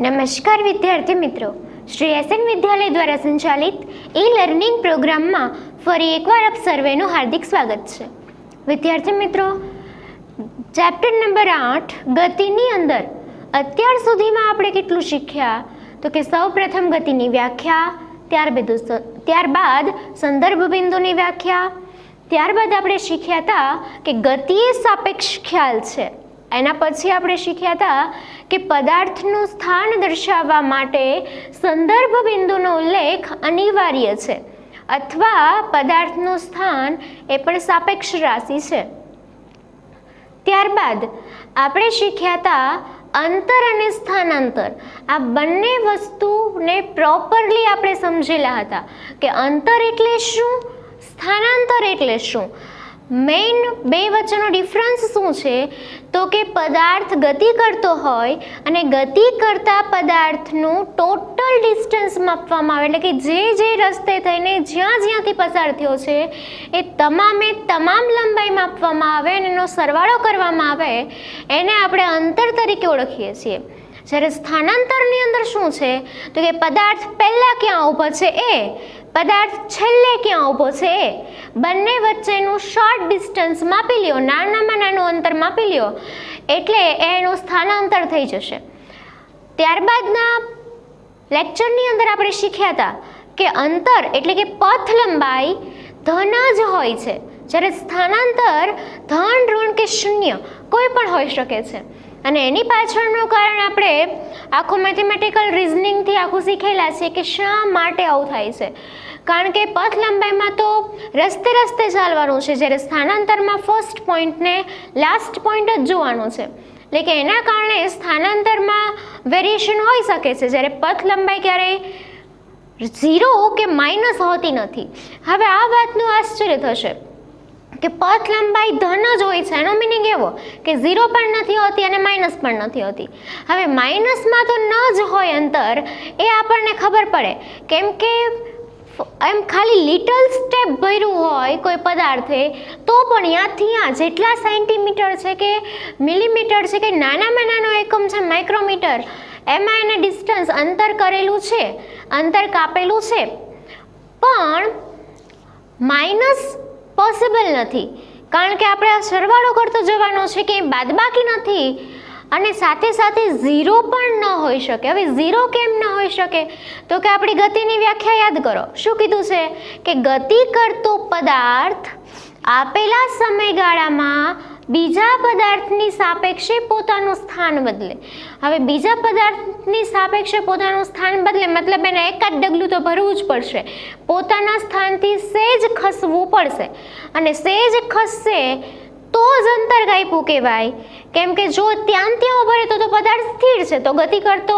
નમસ્કાર વિદ્યાર્થી મિત્રો, શ્રી એસએન વિદ્યાલય દ્વારા સંચાલિત લર્નિંગ પ્રોગ્રામમાં ફરી એકવાર આપ સર્વેનું હાર્દિક સ્વાગત છે. વિદ્યાર્થી મિત્રો, ચેપ્ટર નંબર 8 ગતિની અંદર અત્યાર સુધીમાં આપણે કેટલું શીખ્યા તો કે સૌપ્રથમ ગતિની વ્યાખ્યા, ત્યારબાદ સંદર્ભ બિંદુની વ્યાખ્યા, ત્યારબાદ આપણે શીખ્યા હતા કે ગતિ એ સાપેક્ષ ખ્યાલ છે. એના પછી આપણે શીખ્યા હતા કે પદાર્થનું સ્થાન દર્શાવવા માટે સંદર્ભ બિંદુનો ઉલ્લેખ અનિવાર્ય છે અથવા પદાર્થનું સ્થાન એ પણ સાપેક્ષ રાશિ છે. ત્યારબાદ આપણે શીખ્યા હતા અંતર અને સ્થાનાંતર. આ બંને વસ્તુને પ્રોપરલી આપણે સમજેલા હતા કે અંતર એટલે શું, સ્થાનાંતર એટલે શું. મેઇન બે વચ્ચેનો ડિફરન્સ શું છે તો કે પદાર્થ ગતિ કરતો હોય અને ગતિ કરતા પદાર્થનું ટોટલ ડિસ્ટન્સ માપવામાં આવે, એટલે કે જે રસ્તે થઈને જ્યાંથી પસાર થયો છે એ તમામ લંબાઈ માપવામાં આવે અને એનો સરવાળો કરવામાં આવે, એને આપણે અંતર તરીકે ઓળખીએ છીએ. જ્યારે સ્થાનાંતરની અંદર શું છે તો કે પદાર્થ પહેલાં ક્યાં ઊભો છે એ, પદાર્થ છેલ્લે ક્યાં ઊભો છે એ, બંને વચ્ચેનું શોર્ટ ડિસ્ટન્સ માપી લ્યો, નાનામાં નાનું અંતર માપી લ્યો એટલે એનું સ્થાનાંતર થઈ જશે. ત્યારબાદના લેક્ચરની અંદર આપણે શીખ્યા હતા કે અંતર એટલે કે પથ લંબાઈ ધન જ હોય છે, જ્યારે સ્થાનાંતર ધન, ઋણ કે શૂન્ય કોઈ પણ હોઈ શકે છે. અને એની પાછળનું કારણ આપણે આખું મેથેમેટિકલ રિઝનિંગથી આખું શીખેલા છે કે શા માટે આવું થાય છે. કારણ કે પથ લંબાઈમાં તો રસ્તે ચાલવાનું છે, જ્યારે સ્થાનાંતરમાં ફર્સ્ટ પોઈન્ટને લાસ્ટ પોઈન્ટ જ જોવાનું છે. એટલે કે એના કારણે સ્થાનાંતરમાં વેરિએશન હોઈ શકે છે, જ્યારે પથ લંબાઈ ક્યારેય 0 કે માઇનસ હોતી નથી. હવે આ વાતનું આશ્ચર્ય થશે કે પથ લંબાઈ ધન જ હોય છે, એનો મિનિંગ એવો કે 0 પણ નથી હોતી અને માઇનસ પણ નથી હોતી. હવે માઇનસમાં તો ન જ હોય અંતર, એ આપણને ખબર પડે કેમ કે એમ ખાલી લિટલ સ્ટેપ ભર્યું હોય કોઈ પદાર્થે તો પણ ત્યાંથી ત્યાં જેટલા સેન્ટીમીટર છે કે મિલીમીટર છે કે નાનામાં નાનો એકમ છે માઇક્રોમીટર, એમાં એને ડિસ્ટન્સ અંતર કરેલું છે, અંતર કાપેલું છે, પણ માઇનસ પોસિબલ નથી. કારણ કે આપણે આ સરવાળો કરતો જવાનો છે કે બાદબાકી નથી અને સાથે 0 પણ ન હોઈ શકે. હવે 0 કેમ ન હોઈ શકે તો કે આપણી ગતિની વ્યાખ્યા યાદ કરો. શું કીધું છે કે ગતિ કરતો પદાર્થ આપેલા સમયગાળામાં બીજા પદાર્થની સાપેક્ષે પોતાનું સ્થાન બદલે. હવે બીજા પદાર્થની સાપેક્ષે પોતાનું સ્થાન બદલે મતલબ એને એકાદ ડગલું તો ભરવું જ પડશે, પોતાના સ્થાનથી સહેજ ખસવું પડશે અને સહેજ ખસશે તો જ અંતર કાપ્યું કહેવાય. કેમ કે જો ત્યાં ઊભો રહે તો પદાર્થ સ્થિર છે તો ગતિ કરતો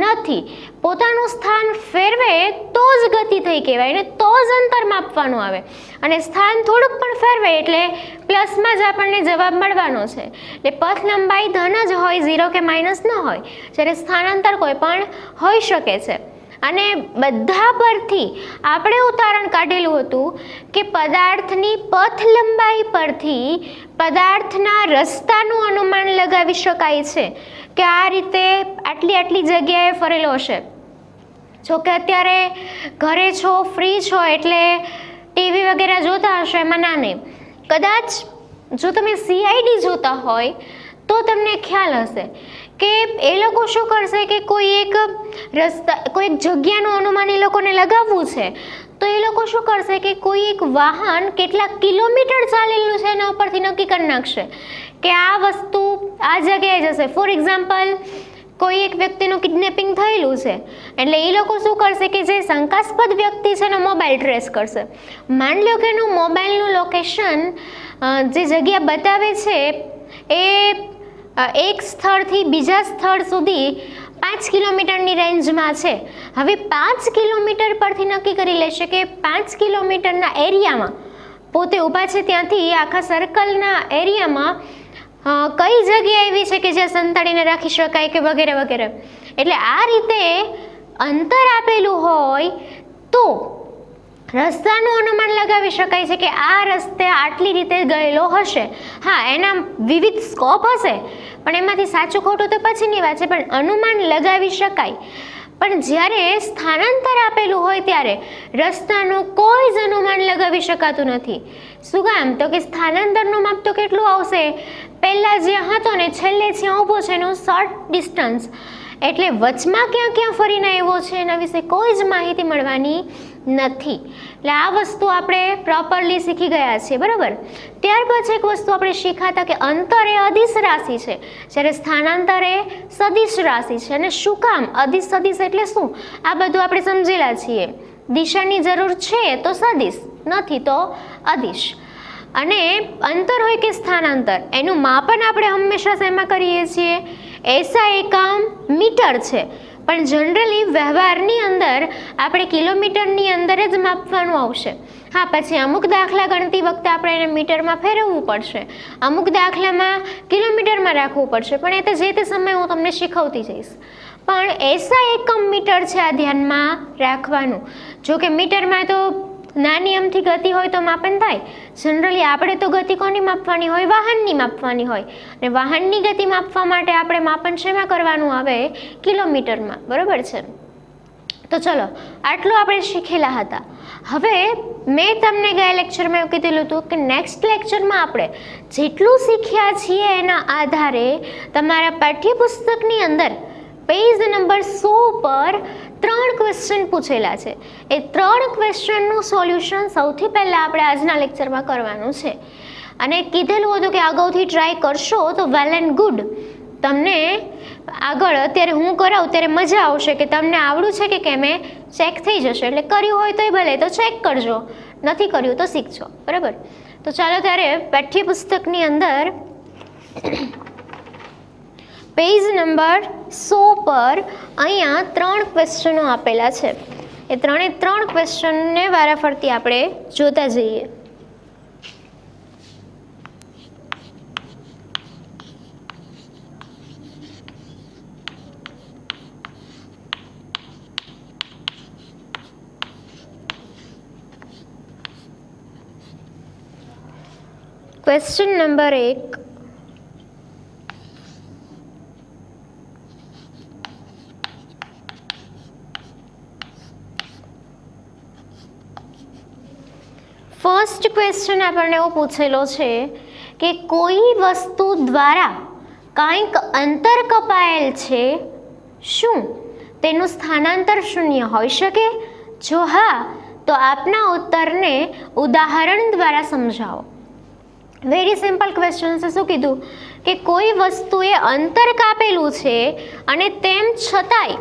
નથી, પોતાનું સ્થાન ફેરવે તો જ ગતિ થઈ કહેવાય ને તો જ અંતર માપવાનું આવે. અને સ્થાન થોડુંક પણ ફેરવે એટલે પ્લસમાં જ આપણને જવાબ મળવાનો છે. એટલે પથ લંબાઈ ધન જ હોય, 0 કે માઇનસ ન હોય, જ્યારે સ્થાનાંતર કોઈ પણ હોઈ શકે છે. અને બધા પરથી આપણે ઉદાહરણ કાઢેલું હતું કે પદાર્થની પથ લંબાઈ પરથી પદાર્થના રસ્તાનું અનુમાન લગાવી શકાય છે કે આ રીતે આટલી જગ્યાએ ફરેલો હશે. જો કે અત્યારે ઘરે છો, ફ્રી છો એટલે ટીવી વગેરે જોતા હશો, એમાં ના નહીં. કદાચ જો તમે CID જોતા હોય તો તમને ખ્યાલ હશે કે એ લોકો શું કરશે કે કોઈ એક જગ્યાનું અનુમાન એ લોકોને લગાવવું છે તો એ લોકો શું કરશે કે કોઈ એક વાહન કેટલા કિલોમીટર ચાલેલું છે એના ઉપરથી નક્કી કરી નાખશે કે આ વસ્તુ આ જગ્યાએ જશે. ફોર એક્ઝામ્પલ, કોઈ એક વ્યક્તિનું કિડનેપિંગ થયેલું છે એટલે એ લોકો શું કરશે કે જે શંકાસ્પદ વ્યક્તિ છે એનો મોબાઈલ ટ્રેસ કરશે. માની લો કે એનું મોબાઈલનું લોકેશન જે જગ્યા બતાવે છે એ એક સ્થળથી બીજા સ્થળ સુધી 5 કિલોમીટરની રેન્જમાં છે. હવે 5 કિલોમીટર પરથી નક્કી કરી લેશે કે 5 કિલોમીટરના એરિયામાં પોતે ઊભા છે, ત્યાંથી આખા સર્કલના એરિયામાં કઈ જગ્યા એવી છે કે જ્યાં સંતાડીને રાખી શકાય કે વગેરે વગેરે. એટલે આ રીતે અંતર આપેલું હોય તો રસ્તાનું અનુમાન લગાવી શકાય છે કે આ રસ્તે આટલી રીતે ગયેલો હશે. હા, એના વિવિધ સ્કોપ હશે, પણ એમાંથી સાચું ખોટું તો પછીની વાત છે, પણ અનુમાન લગાવી શકાય. પણ જ્યારે સ્થાનાંતર આપેલું હોય ત્યારે રસ્તાનું કોઈ જ અનુમાન લગાવી શકાતું નથી. શું કામ? તો કે સ્થાનાંતરનું માપ તો કેટલું આવશે? પહેલાં જ્યાં હતો ને છેલ્લે જ્યાં ઊભો છે એનું શોર્ટ ડિસ્ટન્સ, એટલે વચમાં ક્યાં ક્યાં ફરીને આવ્યો છે એના વિશે કોઈ જ માહિતી મળવાની નથી. એટલે આ વસ્તુ આપણે પ્રોપરલી શીખી ગયા છીએ, બરાબર. ત્યાર પછી એક વસ્તુ આપણે શીખ્યા હતા કે અંતર એ અદિશ રાશિ છે, જ્યારે સ્થાનાંતર એ સદિશ રાશિ છે. અને શું કામ અદિશ સદિશ એટલે શું? આ બધું આપણે સમજેલા છીએ. દિશાની જરૂર છે તો સદિશ, નથી તો અદિશ. અને અંતર હોય કે સ્થાનાંતર, એનું માપન આપણે હંમેશા શેમાં કરીએ છીએ? એસઆઈ એકમ મીટર છે, પણ જનરલી વ્યવહારની અંદર આપણે કિલોમીટરની અંદર જ માપવાનું આવશે. હા, પછી અમુક દાખલા ગણતી વખતે આપણે એને મીટરમાં ફેરવવું પડશે, અમુક દાખલામાં કિલોમીટરમાં રાખવું પડશે, પણ એ તો જે તે સમયે હું તમને શીખવતી જઈશ. પણ એસઆઈ એકમ મીટર છે, આ ધ્યાનમાં રાખવાનું. જો કે મીટરમાં તો નાની અમથી ગતિ હોય તો માપન થાય. જનરલી આપણે તો ગતિ કોની માપવાની હોય? વાહનની માપવાની હોય. અને વાહનની ગતિ માપવા માટે આપણે માપન શેમાં કરવાનું આવે? કિલોમીટરમાં, બરાબર છે. તો ચલો, આટલું આપણે શીખેલા હતા. હવે મેં તમને ગયા લેક્ચરમાં એવું કીધેલું હતું કે નેક્સ્ટ લેક્ચરમાં આપણે જેટલું શીખ્યા છીએ એના આધારે તમારા પાઠ્યપુસ્તકની અંદર પેજ નંબર 100 પર 3 ક્વેશ્ચન પૂછેલા છે. એ 3 ક્વેશ્ચનનું સોલ્યુશન સૌથી પહેલાં આપણે આજના લેક્ચરમાં કરવાનું છે. અને કીધેલું હતું કે અગાઉથી ટ્રાય કરશો તો વેલ એન્ડ ગુડ. તમને આગળ અત્યારે હું કરાવું ત્યારે મજા આવશે કે તમને આવડું છે કે કેમ, એ ચેક થઈ જશે. એટલે કર્યું હોય તોય ભલે તો ચેક કરજો, નથી કર્યું તો શીખજો, બરાબર. તો ચાલો ત્યારે પાઠ્યપુસ્તકની અંદર પેજ નંબર 100 પર અહીંયા 3 ક્વેશ્ચનો આપેલા છે. એ 3 ક્વેશ્ચનને વારાફરતી આપણે જોતા જઈએ. ક્વેશ્ચન નંબર 1, ફર્સ્ટ ક્વેશ્ચન આપણને એવો પૂછેલો છે કે કોઈ વસ્તુ દ્વારા કાંઈક અંતર કપાયેલ છે, શું તેનું સ્થાનાંતર શૂન્ય હોઈ શકે? જો હા, તો આપના ઉત્તરને ઉદાહરણ દ્વારા સમજાવો. વેરી સિમ્પલ ક્વેશ્ચન છે. શું કીધું? કે કોઈ વસ્તુએ અંતર કાપેલું છે અને તેમ છતાંય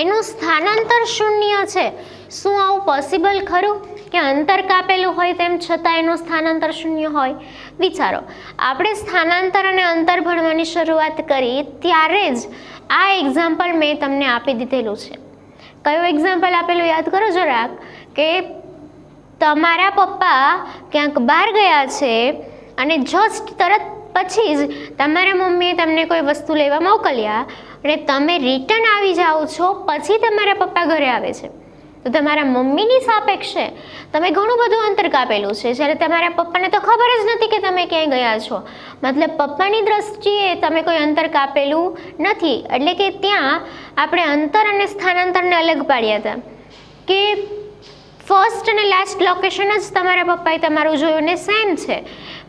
એનું સ્થાનાંતર શૂન્ય છે. શું આવું પોસિબલ ખરું કે અંતર કાપેલું હોય તેમ છતાં એનું સ્થાનાંતર શૂન્ય હોય? વિચારો, આપણે સ્થાનાંતર અને અંતર ભણવાની શરૂઆત કરી ત્યારે જ આ એક્ઝામ્પલ મેં તમને આપી દીધેલું છે. કયું એક્ઝામ્પલ આપેલું યાદ કરો જરાક, કે તમારા પપ્પા ક્યાંક બહાર ગયા છે અને જસ્ટ તરત પછી જ તમારા મમ્મીએ તમને કોઈ વસ્તુ લેવા મોકલ્યા અને તમે રિટર્ન આવી જાઓ છો, પછી તમારા પપ્પા ઘરે આવે છે. તો તમારા મમ્મીની સાપેક્ષે તમે ઘણું બધું અંતર કાપેલું છે, જ્યારે તમારા પપ્પાને તો ખબર જ નથી કે તમે ક્યાંય ગયા છો. મતલબ પપ્પાની દ્રષ્ટિએ તમે કોઈ અંતર કાપેલું નથી. એટલે કે ત્યાં આપણે અંતર અને સ્થાનાંતરને અલગ પાડ્યા હતા કે ફર્સ્ટ અને લાસ્ટ લોકેશન જ તમારા પપ્પાએ તમારું જોયું ને સેમ છે.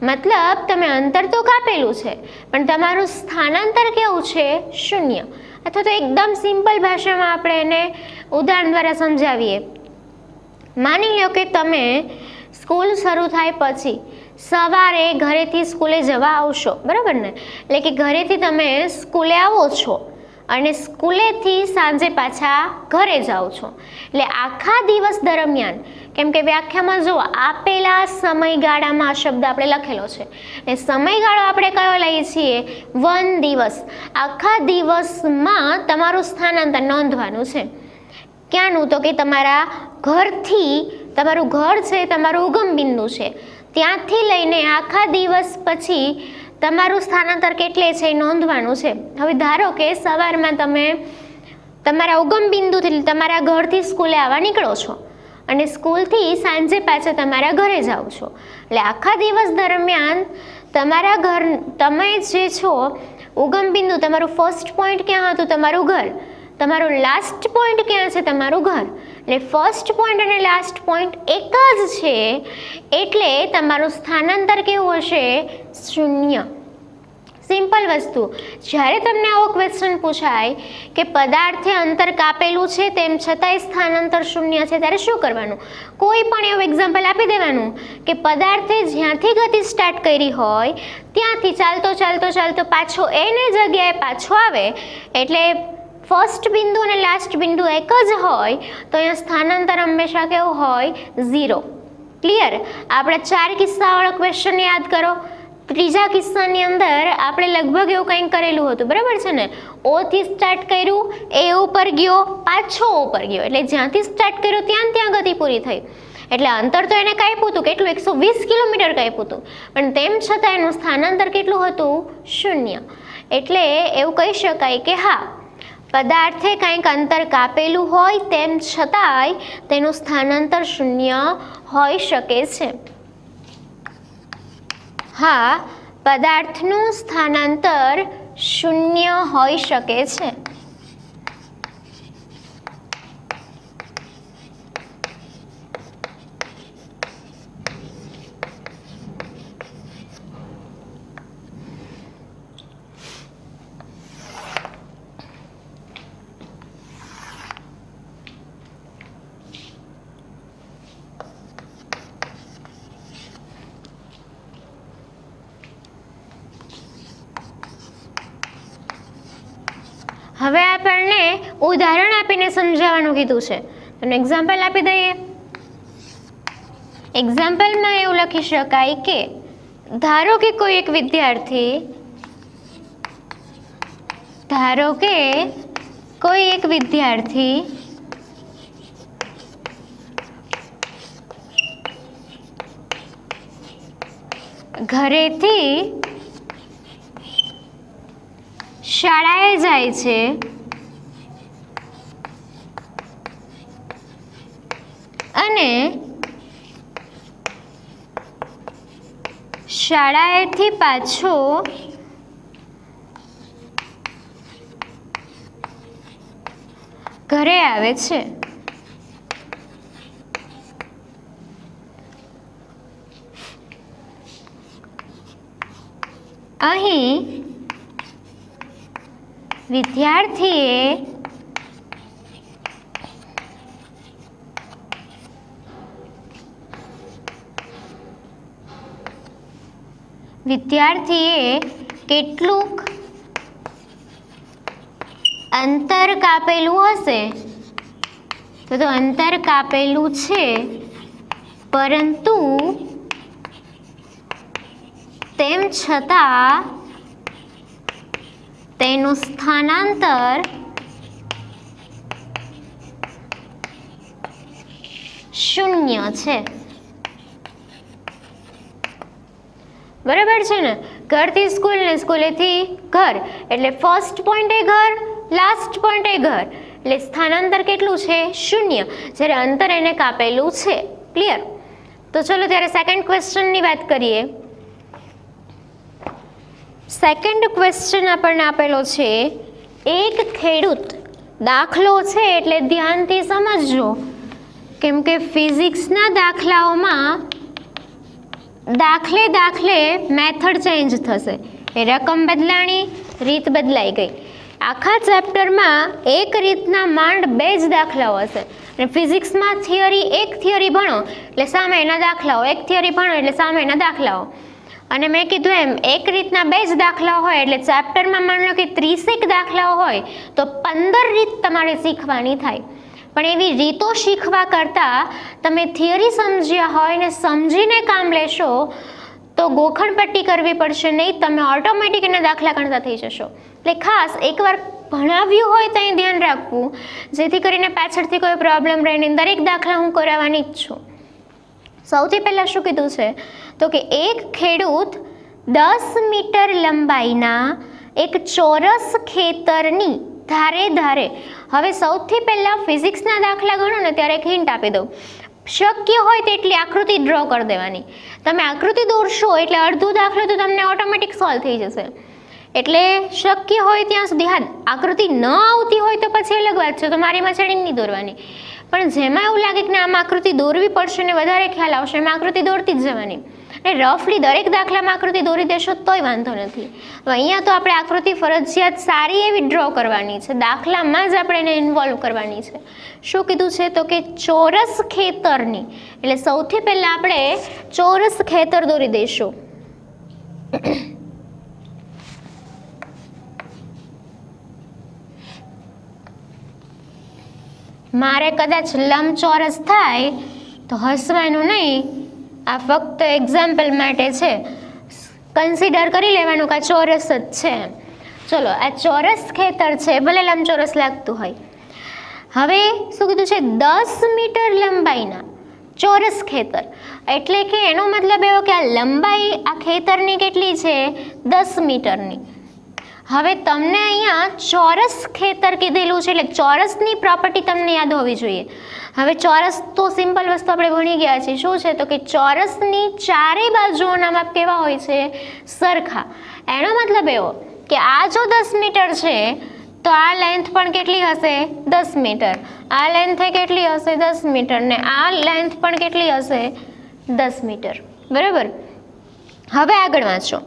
મતલબ તમે અંતર તો કાપેલું છે પણ તમારું સ્થાનાંતર કેવું છે? શૂન્ય. અથવા તો એકદમ સિમ્પલ ભાષામાં આપણે એને ઉદાહરણ દ્વારા સમજાવીએ. માની લો કે તમે સ્કૂલ શરૂ થાય પછી સવારે ઘરેથી સ્કૂલે જવા આવશો, બરાબર ને? એટલે કે ઘરેથી તમે સ્કૂલે આવો છો અને સ્કૂલેથી સાંજે પાછા ઘરે જાઓ છો. એટલે આખા દિવસ દરમિયાન, કેમ કે વ્યાખ્યામાં જુઓ આપેલા સમયગાળામાં આ શબ્દ આપણે લખેલો છે, એ સમયગાળો આપણે કયો લઈએ છીએ? 1 દિવસ. આખા દિવસમાં તમારું સ્થાનાંતર નોંધવાનું છે. ક્યાંનું? તો કે તમારા ઘરથી, તમારું ઘર છે તમારું ઉગમ બિંદુ છે, ત્યાંથી લઈને આખા દિવસ પછી તમારું સ્થાનાંતર કેટલે છે એ નોંધવાનું છે. હવે ધારો કે સવારમાં તમે તમારા ઉગમ બિંદુથી તમારા ઘરથી સ્કૂલે આવવા નીકળો છો અને સ્કૂલથી સાંજે પાછા તમારા ઘરે જાઓ છો. એટલે આખા દિવસ દરમિયાન તમારા ઘર, તમે જે છો ઉગમ બિંદુ, તમારું ફર્સ્ટ પોઈન્ટ ક્યાં હતું? તમારું ઘર. તમારું લાસ્ટ પોઈન્ટ ક્યાં છે? તમારું ઘર. એટલે ફર્સ્ટ પોઈન્ટ અને લાસ્ટ પોઈન્ટ એક જ છે, એટલે તમારું સ્થાનાંતર કેવું હશે? 0. સિમ્પલ વસ્તુ. જ્યારે તમને આવો ક્વેશ્ચન પૂછાય કે પદાર્થે અંતર કાપેલું છે તેમ છતાંય સ્થાનાંતર 0 છે, ત્યારે શું કરવાનું? કોઈ પણ એવું એક્ઝામ્પલ આપી દેવાનું કે પદાર્થે જ્યાંથી ગતિ સ્ટાર્ટ કરી હોય ત્યાંથી ચાલતો ચાલતો ચાલતો પાછો એને જગ્યાએ પાછો આવે, એટલે ફર્સ્ટ બિંદુ અને લાસ્ટ બિંદુ એક જ હોય, તો અહીંયા સ્થાનાંતર હંમેશા કેવું હોય? 0. ક્લિયર? આપણે 4 કિસ્સાવાળો ક્વેશ્ચન યાદ કરો. ત્રીજા કિસ્સાની અંદર આપણે લગભગ એવું કંઈક કરેલું હતું, બરાબર છે ને? ઓ થી સ્ટાર્ટ કર્યું, એ ઉપર ગયો, પાછો ઉપર ગયો, એટલે જ્યાંથી સ્ટાર્ટ કર્યું ત્યાં ગતિ પૂરી થઈ. એટલે અંતર તો એને કાપ્યું હતું, કેટલું? 120 કિલોમીટર કાપ્યું હતું, પણ તેમ છતાં એનું સ્થાનાંતર કેટલું હતું? 0. એટલે એવું કહી શકાય કે હા, પદાર્થે કંઈક અંતર કાપેલું હોય તેમ છતાંય તેનું સ્થાનાંતર 0 હોઈ શકે છે. હા, પદાર્થનું સ્થાનાંતર 0 હોઈ શકે છે. હવે આપણને ઉદાહરણ આપીને સમજાવવાનું કીધું છે, તો એક્ઝામ્પલ આપી દઈએ. એક્ઝામ્પલમાં એવું લખી શકાય કે ધારો કે કોઈ એક વિદ્યાર્થી ઘરેથી શાળાએ જાય છે અને શાળાએથી પાછો ઘરે આવે છે. અહીં વિદ્યાર્થીએ કેટલુંક અંતર કાપેલું હશે, તો અંતર કાપેલું છે, પરંતુ તેમ છતાં તેનું સ્થાનાંતર 0 છે. બરાબર છે ને? ઘરથી સ્કૂલ ને સ્કૂલેથી ઘર, એટલે ફર્સ્ટ પોઈન્ટ એ ઘર, લાસ્ટ પોઈન્ટ એ ઘર, એટલે સ્થાનાંતર કેટલું છે? 0, જ્યારે અંતર એને કાપેલું છે. ક્લિયર? તો ચલો ત્યારે સેકન્ડ ક્વેશ્ચનની વાત કરીએ. સેકન્ડ ક્વેશ્ચન આપણને આપેલો છે, એક ખેડૂત. દાખલો છે એટલે ધ્યાનથી સમજજો, કેમ કે ફિઝિક્સના દાખલાઓમાં દાખલે મેથડ ચેન્જ થશે. એ રકમ બદલાણી, રીત બદલાઈ ગઈ. આખા ચેપ્ટરમાં એક રીતના માંડ 2 જ દાખલાઓ હશે. અને ફિઝિક્સમાં એક થિયરી ભણો એટલે સામે એના દાખલાઓ, એક થિયરી ભણો એટલે સામે એના દાખલાઓ. અને મેં કીધું એમ એક રીતના 2 જ દાખલાઓ હોય, એટલે ચેપ્ટરમાં માની લો કે 30 દાખલાઓ હોય તો 15 રીત તમારે શીખવાની થાય. પણ એવી રીતો શીખવા કરતાં તમે થિયરી સમજ્યા હોય ને સમજીને કામ લેશો તો ગોખણપટ્ટી કરવી પડશે નહીં, તમે ઓટોમેટિક એના દાખલા ગણતા થઈ જશો. એટલે ખાસ એકવાર ભણાવ્યું હોય તો અહીં ધ્યાન રાખવું, જેથી કરીને પાછળથી કોઈ પ્રોબ્લેમ રહે નહીં. દરેક દાખલા હું કરાવવાની જ છું. સૌથી પહેલાં શું કીધું છે? તો કે એક ખેડૂત 10 મીટર લંબાઈના એક ચોરસ ખેતરની ધારે. હવે સૌથી પહેલાં ફિઝિક્સના દાખલા ગણો ને ત્યારે એક હિન્ટ આપી દઉં. શક્ય હોય તેટલી આકૃતિ ડ્રો કરી દેવાની. તમે આકૃતિ દોરશો એટલે અડધો દાખલો તો તમને ઓટોમેટિક સોલ્વ થઈ જશે. એટલે શક્ય હોય ત્યાં સુધી, હા આકૃતિ ન આવતી હોય તો પછી અલગ વાત છે, તો મારી મચાડીને નહીં દોરવાની. પણ જેમાં એવું લાગે કે આમાં આકૃતિ દોરવી પડશે ને વધારે ખ્યાલ આવશે એમાં આકૃતિ દોરતી જ જવાની. અને રફલી દરેક દાખલામાં આકૃતિ દોરી દેશો તોય વાંધો નથી. હવે અહીંયા તો આપણે આકૃતિ ફરજિયાત સારી એવી ડ્રો કરવાની છે, દાખલામાં જ આપણે એને ઇન્વોલ્વ કરવાની છે. શું કીધું છે તો કે ચોરસ ખેતરની, એટલે સૌથી પહેલાં આપણે ચોરસ ખેતર દોરી દઈશું. મારે કદાચ લંબચોરસ થાય તો હસવાનું નહીં, આ ફક્ત એક્ઝામ્પલ માટે છે, કન્સિડર કરી લેવાનું કે આ ચોરસ જ છે. ચલો આ ચોરસ ખેતર છે, ભલે લંબચોરસ લાગતું હોય. હવે શું કીધું છે 10 મીટર લંબાઈના ચોરસ ખેતર, એટલે કે એનો મતલબ એવો કે આ લંબાઈ આ ખેતરની કેટલી છે 10 મીટરની. હવે તમને અહીંયા ચોરસ ખેતર કીધેલું છે એટલે ચોરસની પ્રોપર્ટી તમને યાદ હોવી જોઈએ. હવે ચોરસ તો સિમ્પલ વસ્તુ આપણે ભણી ગયા છીએ. શું છે તો કે ચોરસની ચારે બાજુઓના માપ કેવા હોય છે સરખા. એનો મતલબ એવો કે આ જો 10 મીટર છે તો આ લેન્થ પણ કેટલી હશે 10 મીટર, આ લેન્થ કેટલી હશે 10 મીટર, ને આ લેન્થ પણ કેટલી હશે 10 મીટર. બરાબર. હવે આગળ વાંચો.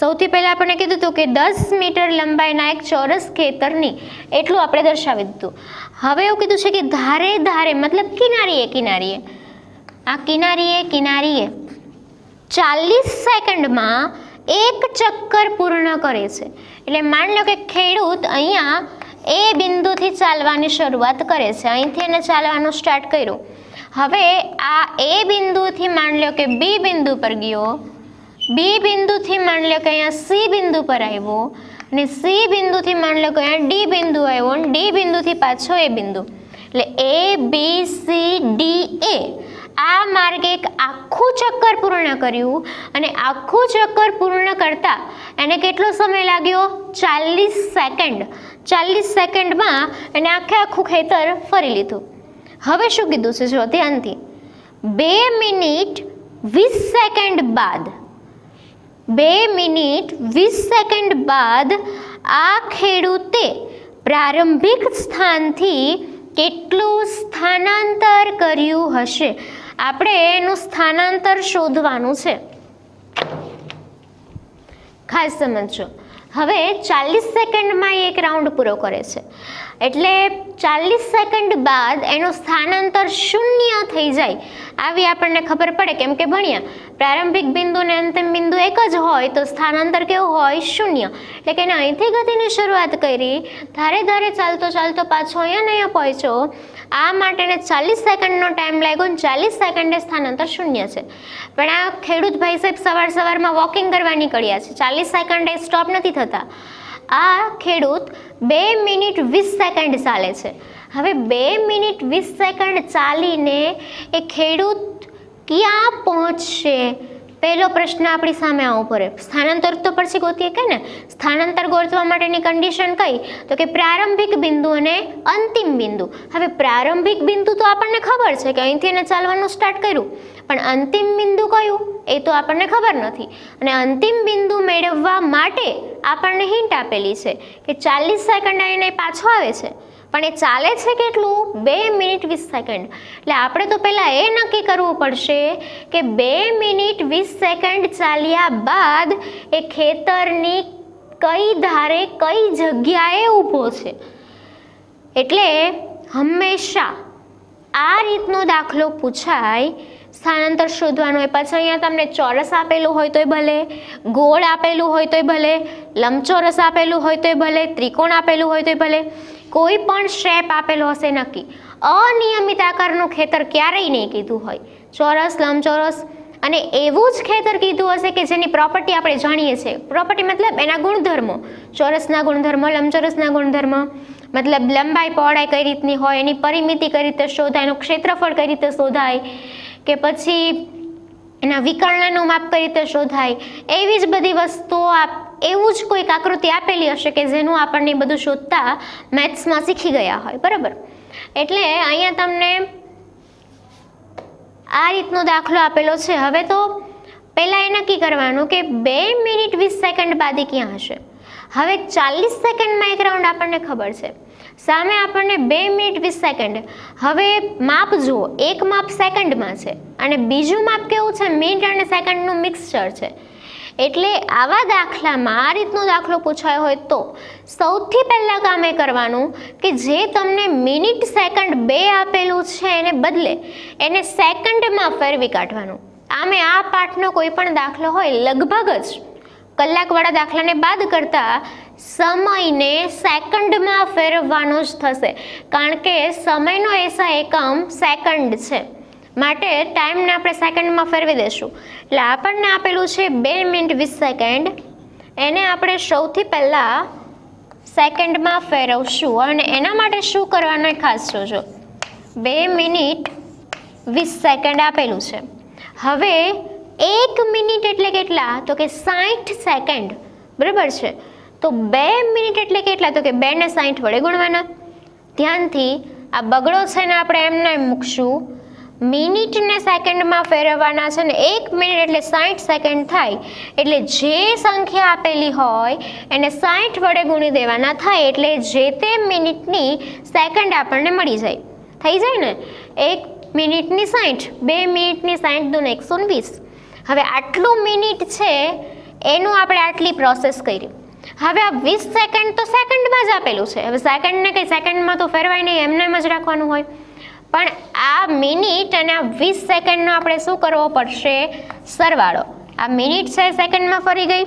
સૌથી પહેલાં આપણને કીધું હતું કે 10 મીટર લંબાઈના એક ચોરસ ખેતરની, એટલું આપણે દર્શાવી દીધું. હવે એવું કીધું છે કે ધારે ધારે મતલબ કિનારીએ કિનારીએ, આ કિનારીએ 40 સેકન્ડમાં એક ચક્કર પૂર્ણ કરે છે. એટલે માની લો કે ખેડૂત અહીંયા એ બિંદુથી ચાલવાની શરૂઆત કરે છે, અહીંથી એને ચાલવાનું સ્ટાર્ટ કર્યું. હવે આ એ બિંદુથી માની લો કે બી બિંદુ પર ગયો, બી બિંદુથી માની લો કે અહીંયા સી બિંદુ પર આવ્યો, અને સી બિંદુથી માની લો કે અહીંયા ડી બિંદુ આવ્યો, અને ડી બિંદુથી પાછો એ બિંદુ. એટલે એ બી સી ડી એ આ માર્ગે એક આખું ચક્કર પૂર્ણ કર્યું, અને આખું ચક્કર પૂર્ણ કરતા એને કેટલો સમય લાગ્યો 40 સેકન્ડ. 40 સેકન્ડમાં એને આખું ખેતર ફરી લીધું. હવે શું કીધું છે જો ધ્યાનથી, 2 મિનિટ 20 સેકન્ડ બાદ, 2 મિનિટ 20 સેકન્ડ બાદ આ ખેડૂતે પ્રારંભિક સ્થાનથી કેટલું સ્થાનાંતર કર્યું હશે. આપણે એનું સ્થાનાંતર શોધવાનું છે, ખાસ સમજો. હવે 40 સેકન્ડમાં એક રાઉન્ડ પૂરો કરે છે, એટલે 40 સેકન્ડ બાદ એનું સ્થાનાંતર 0 થઈ જાય આવી આપણને ખબર પડે. કેમ કે ભણ્યા પ્રારંભિક બિંદુ ને અંતિમ બિંદુ એક જ હોય તો સ્થાનાંતર કેવું હોય 0. એટલે કે એને અહીંથી ગતિની શરૂઆત કરી, ધારે ધારે ચાલતો પાછો અહીંયા પહોંચ્યો. આ માટેને 40 સેકન્ડનો ટાઈમ લાગ્યો, અને 40 સેકન્ડે સ્થાનાંતર 0 છે. પણ આ ખેડૂત ભાઈ સાહેબ સવારમાં વોકિંગ કરવા નીકળ્યા છે, 40 સેકન્ડે સ્ટોપ નથી થતા. આ ખેડૂત 2 મિનિટ 20 સેકન્ડ ચાલે છે. હવે 2 મિનિટ 20 સેકન્ડ ચાલીને એ ખેડૂત ક્યાં પહોંચશે? પહેલો પ્રશ્ન આપણી સામે આવવો પડે. સ્થાનાંતર તો પછી ગોતીએ કે ને, સ્થાનાંતર ગોતવા માટેની કન્ડિશન કઈ તો કે પ્રારંભિક બિંદુ અને અંતિમ બિંદુ. હવે પ્રારંભિક બિંદુ તો આપણને ખબર છે કે અહીંથી એને ચાલવાનું સ્ટાર્ટ કર્યું, પણ અંતિમ બિંદુ કયું એ તો આપણને ખબર નથી. અને અંતિમ બિંદુ મેળવવા માટે આપણને હિન્ટ આપેલી છે કે 40 સેકન્ડ આવીને પાછો આવે છે, પણ એ ચાલે છે કેટલું 2 મિનિટ 20 સેકન્ડ. એટલે આપણે તો પહેલાં એ નક્કી કરવું પડશે કે 2 મિનિટ 20 સેકન્ડ ચાલ્યા બાદ એ ખેતરની કઈ ધારે કઈ જગ્યાએ ઊભો છે. એટલે હંમેશા આ રીતનો દાખલો પૂછાય, સ્થાનાંતર શોધવાનું હોય. પછી અહીંયા તમને ચોરસ આપેલું હોય તોય ભલે, ગોળ આપેલું હોય તોય ભલે, લંબચોરસ આપેલું હોય તોય ભલે, ત્રિકોણ આપેલું હોય તોય ભલે, કોઈ પણ શેપ આપેલો હશે નક્કી. અનિયમિત આકારનું ખેતર ક્યારેય નહીં કીધું હોય, ચોરસ, લંબચોરસ, અને એવું જ ખેતર કીધું હશે કે જેની પ્રોપર્ટી આપણે જાણીએ છીએ. પ્રોપર્ટી મતલબ એના ગુણધર્મો, ચોરસના ગુણધર્મ, લંબચોરસના ગુણધર્મ, મતલબ લંબાઈ પહોળાઈ કઈ રીતની હોય, એની પરિમિતિ કઈ રીતે શોધાય, એનું ક્ષેત્રફળ કઈ રીતે શોધાય, કે પછી એના વિકર્ણનું માપ કઈ રીતે શોધાય, એવી જ બધી વસ્તુઓ એવું જ કોઈક આકૃતિ આપેલી હશે કે જેનું આપણને બધું શોધતા મેથ્સમાં શીખી ગયા હોય. બરાબર. એટલે અહીંયા તમને આ રીતનો દાખલો આપેલો છે. હવે તો પહેલાં એ નક્કી કરવાનું કે 2 મિનિટ 20 સેકન્ડ બાદ ક્યાં હશે. હવે 40 સેકન્ડમાં એક રાઉન્ડ આપણને ખબર છે, સામે આપણને 2 મિનિટ 20 સેકન્ડ. હવે માપ જુઓ, એક માપ સેકન્ડમાં છે અને બીજું માપ કેવું છે, મિનિટ અને સેકન્ડનું મિક્સચર છે. એટલે આવા દાખલામાં આ રીતનો દાખલો પૂછાયો હોય તો સૌથી પહેલાં કામ એ કરવાનું કે જે તમને મિનિટ સેકન્ડ 2 આપેલું છે એને બદલે એને સેકન્ડમાં ફેરવી કાઢવાનું. આમે આ પાઠનો કોઈ પણ દાખલો હોય લગભગ જ કલાકવાળા દાખલાને બાદ કરતા સમયને સેકન્ડમાં ફેરવવાનો જ થશે, કારણ કે સમયનો એસા એકમ સેકન્ડ છે, માટે ટાઈમને આપણે સેકન્ડમાં ફેરવી દઈશું. એટલે આપણને આપેલું છે 2 મિનિટ 20 સેકન્ડ, એને આપણે સૌથી પહેલાં સેકન્ડમાં ફેરવશું. અને એના માટે શું કરવાનું એ ખાસ જોજો. 2 મિનિટ 20 સેકન્ડ આપેલું છે. હવે 1 મિનિટ એટલે કેટલા, તો કે 60 સેકન્ડ, બરાબર છે. તો 2 મિનિટ એટલે કેટલા, તો કે 2 ને 60 વડે ગુણવાના. ધ્યાનથી આ બગડો છે ને આપણે એમને મૂકશું, મિનિટને સેકન્ડમાં ફેરવવાના છે ને 1 મિનિટ એટલે 60 સેકન્ડ થાય. એટલે જે સંખ્યા આપેલી હોય એને 60 વડે ગુણી દેવાના થાય, એટલે જે તે મિનિટની સેકન્ડ આપણને મળી જાય. થઈ જાય ને, 1 મિનિટની 60, 2 મિનિટની 60 દૂને 120. હવે આટલું મિનિટ છે એનું આપણે આટલી પ્રોસેસ કરી. હવે આ 20 સેકન્ડ તો સેકન્ડમાં જ આપેલું છે. હવે સેકન્ડને કંઈ સેકન્ડમાં તો ફેરવાય નહીં, એમને એમ જ રાખવાનું હોય. પણ આ મિનિટ અને આ 20 સેકન્ડનો આપણે શું કરવો પડશે, સરવાળો. આ મિનિટ છે સેકન્ડમાં ફરી ગઈ,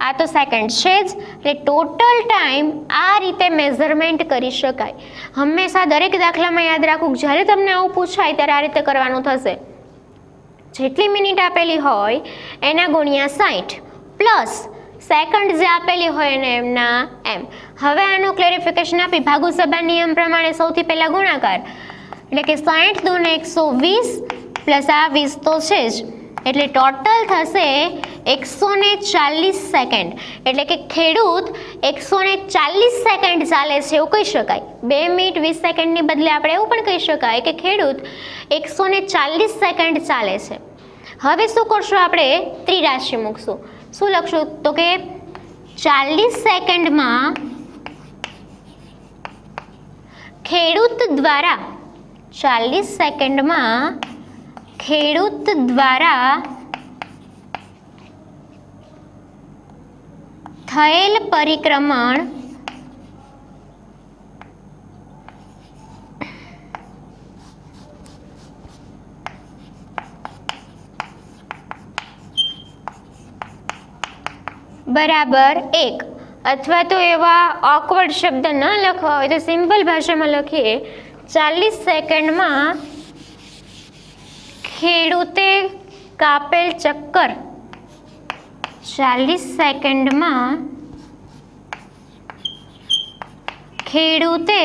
આ તો સેકન્ડ છે જ, એટલે ટોટલ ટાઈમ આ રીતે મેઝરમેન્ટ કરી શકાય. હંમેશા દરેક દાખલામાં યાદ રાખવું, જ્યારે તમને આવું પૂછાય ત્યારે આ રીતે કરવાનું થશે. જેટલી મિનિટ આપેલી હોય એના ગુણ્યા 60 પ્લસ સેકન્ડ જે આપેલી હોય એને એમના એમ. હવે આનું ક્લેરિફિકેશન આપી, ભાગુસભા નિયમ પ્રમાણે સૌથી પહેલાં ગુણાકાર, એટલે કે 60 દૂને 120 પ્લસ આ 20 તો છે જ, એટલે ટોટલ થશે 140 સેકન્ડ. એટલે કે ખેડૂત 140 સેકન્ડ ચાલે છે એવું કહી શકાય. 2 મિનિટ 20 સેકન્ડની બદલે આપણે એવું પણ કહી શકાય કે ખેડૂત 140 સેકન્ડ ચાલે છે. હવે શું કરશું, આપણે ત્રિરાશિ મૂકશું. શું લખશું, તો કે 40 સેકન્ડમાં ખેડૂત દ્વારા 40 સેકન્ડમાં ખેડૂત દ્વારા થયેલ પરિક્રમણ બરાબર 1. અથવા તો એવા ઓકવર્ડ શબ્દ ન લખવા હોય તો સિમ્પલ ભાષામાં લખીએ, 40 સેકન્ડમાં ખેડૂતે કાપેલ ચક્કર 40 સેકન્ડમાં ખેડૂતે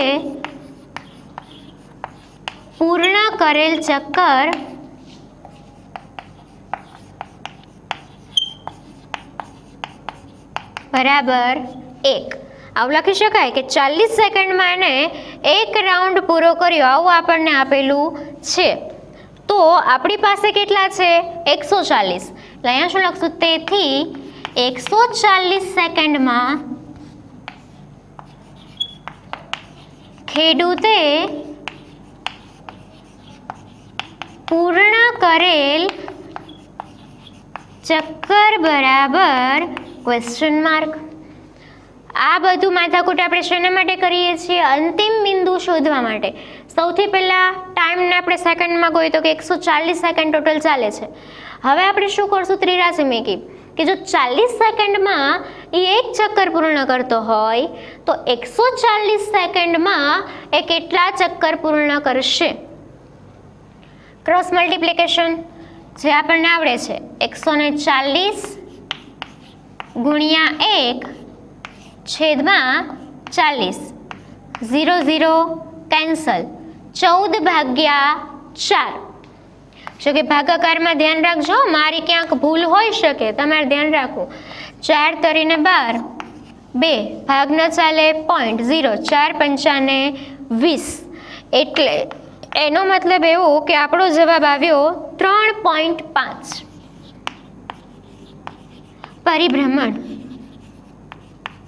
પૂર્ણ કરેલ ચક્કર બરાબર 1. આવું લખી શકાય કે 40 સેકન્ડમાં એને એક રાઉન્ડ પૂરો કર્યો, આવું આપણને આપેલું છે. તો આપણી પાસે કેટલા છે, 140. એટલે અહીંયા શું લખશું, તેથી 140 સેકન્ડમાં ખેડૂતે પૂર્ણ કરેલ ચક્કર બરાબર ક્વેશ્ચન માર્ક. આ બધું માથાકૂટ આપણે શેના માટે કરીએ છીએ, અંતિમ બિંદુ શોધવા માટે. સૌથી પહેલાં ટાઈમને આપણે સેકન્ડમાં કહીએ તો કે 140 સેકન્ડ ટોટલ ચાલે છે. હવે આપણે શું કરશું, ત્રિરાશિ મૂકી કે જો 40 સેકન્ડમાં એ એક ચક્કર પૂર્ણ કરતો હોય તો 140 સેકન્ડમાં એ કેટલા ચક્કર પૂર્ણ કરશે. ક્રોસ મલ્ટિપ્લિકેશન જે આપણને આવડે છે, 140 ગુણ્યા 1 છેદમાં 40, 0 0 કેન્સલ, 14 ભાગ્યા 4. જો કે ભાગાકારમાં ધ્યાન રાખજો, મારી ક્યાંક ભૂલ હોઈ શકે, તમારે ધ્યાન રાખવું. 4 તરીને 12, 2 ભાગ ન ચાલે, 0.0, 4 પંચાને 20. એટલે એનો મતલબ એવો કે આપણો જવાબ આવ્યો 3 3.5 પરિભ્રમણ.